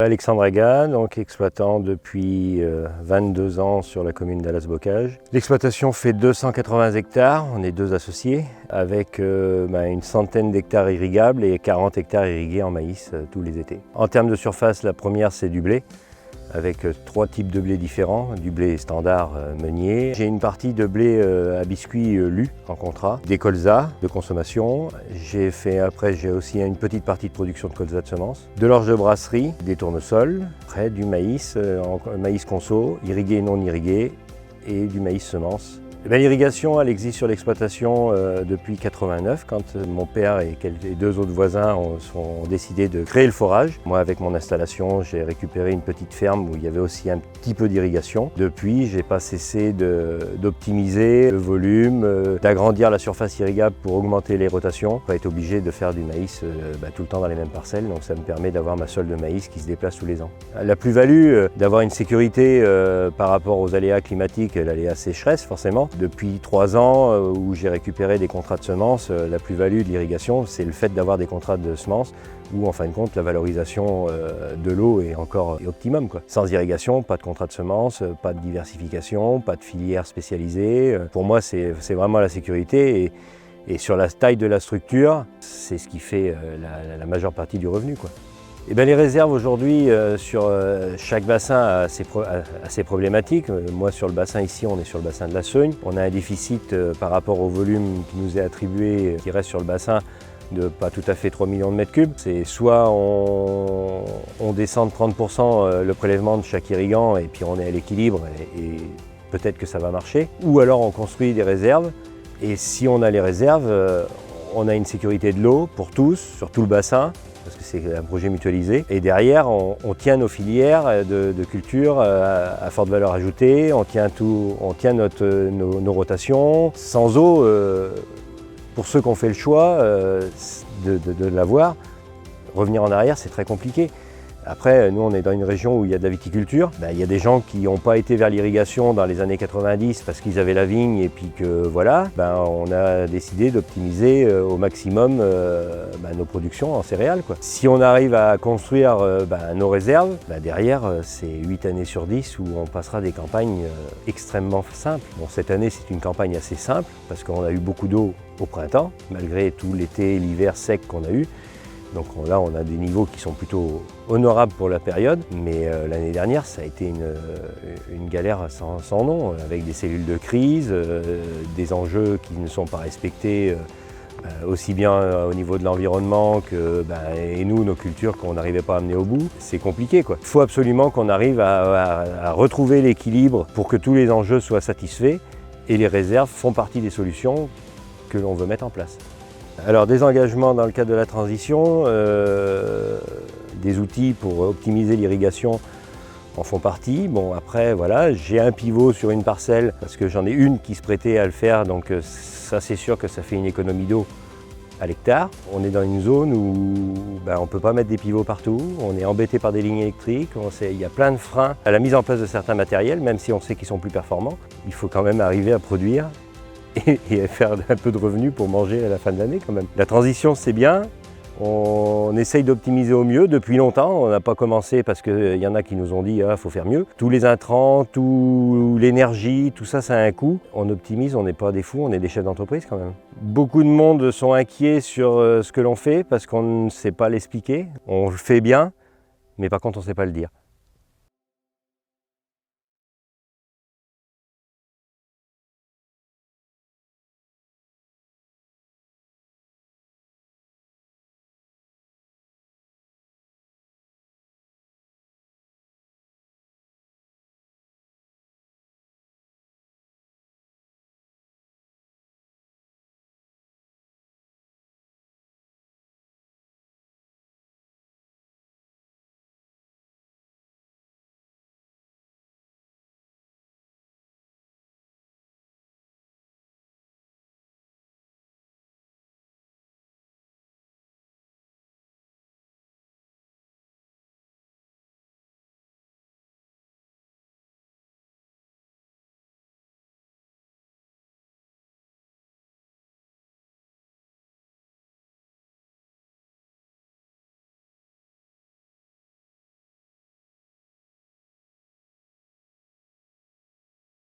Alexandre Aga, donc exploitant depuis 22 ans sur la commune d'Allas-Bocage. L'exploitation fait 280 hectares, on est 2 associés, avec une centaine d'hectares irrigables et 40 hectares irrigués en maïs tous les étés. En termes de surface, la première c'est du blé, avec 3 types de blé différents, du blé standard meunier. J'ai une partie de blé à biscuits lus en contrat, des colzas de consommation. J'ai aussi une petite partie de production de colzas de semences, de l'orge de brasserie, des tournesols, après du maïs, maïs conso, irrigué et non irrigué, et du maïs semence. L'irrigation, elle existe sur l'exploitation depuis 89, quand mon père et 2 autres voisins ont décidé de créer le forage. Moi, avec mon installation, j'ai récupéré une petite ferme où il y avait aussi un petit peu d'irrigation. Depuis, j'ai pas cessé d'optimiser le volume, d'agrandir la surface irrigable pour augmenter les rotations. Pas être obligé de faire du maïs tout le temps dans les mêmes parcelles, donc ça me permet d'avoir ma solde de maïs qui se déplace tous les ans. La plus-value d'avoir une sécurité par rapport aux aléas climatiques, l'aléa sécheresse forcément. Depuis 3 ans où j'ai récupéré des contrats de semences, la plus-value de l'irrigation, c'est le fait d'avoir des contrats de semences où en fin de compte la valorisation de l'eau est encore optimum, quoi. Sans irrigation, pas de contrat de semences, pas de diversification, pas de filière spécialisée. Pour moi, c'est vraiment la sécurité et sur la taille de la structure, c'est ce qui fait la majeure partie du revenu, quoi. Les réserves aujourd'hui sur chaque bassin a ses problématiques. Moi sur le bassin ici, on est sur le bassin de la Seugne. On a un déficit par rapport au volume qui nous est attribué, qui reste sur le bassin, de pas tout à fait 3 millions de mètres cubes. C'est soit on descend de 30% le prélèvement de chaque irrigant et puis on est à l'équilibre et peut-être que ça va marcher. Ou alors on construit des réserves et si on a les réserves, on a une sécurité de l'eau pour tous, sur tout le bassin, parce que c'est un projet mutualisé. Et derrière, on tient nos filières de culture à forte valeur ajoutée, on tient nos rotations. Sans eau, pour ceux qui ont fait le choix de l'avoir, revenir en arrière, c'est très compliqué. Après, nous, on est dans une région où il y a de la viticulture. Il y a des gens qui n'ont pas été vers l'irrigation dans les années 90 parce qu'ils avaient la vigne et puis que voilà. On a décidé d'optimiser au maximum nos productions en céréales, quoi. Si on arrive à construire nos réserves, derrière, c'est 8 années sur 10 où on passera des campagnes extrêmement simples. Bon, cette année, c'est une campagne assez simple parce qu'on a eu beaucoup d'eau au printemps, malgré tout l'été et l'hiver sec qu'on a eu. Donc là, on a des niveaux qui sont plutôt honorables pour la période, mais l'année dernière, ça a été une galère sans nom, avec des cellules de crise, des enjeux qui ne sont pas respectés aussi bien au niveau de l'environnement que et nous, nos cultures qu'on n'arrivait pas à amener au bout. C'est compliqué, quoi. Il faut absolument qu'on arrive à retrouver l'équilibre pour que tous les enjeux soient satisfaits, et les réserves font partie des solutions que l'on veut mettre en place. Alors des engagements dans le cadre de la transition, des outils pour optimiser l'irrigation en font partie. Bon après voilà, j'ai un pivot sur une parcelle parce que j'en ai une qui se prêtait à le faire, donc ça c'est sûr que ça fait une économie d'eau à l'hectare. On est dans une zone où on ne peut pas mettre des pivots partout, on est embêté par des lignes électriques, il y a plein de freins à la mise en place de certains matériels, même si on sait qu'ils sont plus performants. Il faut quand même arriver à produire et faire un peu de revenus pour manger à la fin de l'année quand même. La transition c'est bien, on essaye d'optimiser au mieux depuis longtemps, on n'a pas commencé parce qu'il y en a qui nous ont dit faut faire mieux. Tous les intrants, toute l'énergie, tout ça, ça a un coût. On optimise, on n'est pas des fous, on est des chefs d'entreprise quand même. Beaucoup de monde sont inquiets sur ce que l'on fait parce qu'on ne sait pas l'expliquer. On le fait bien, mais par contre on ne sait pas le dire.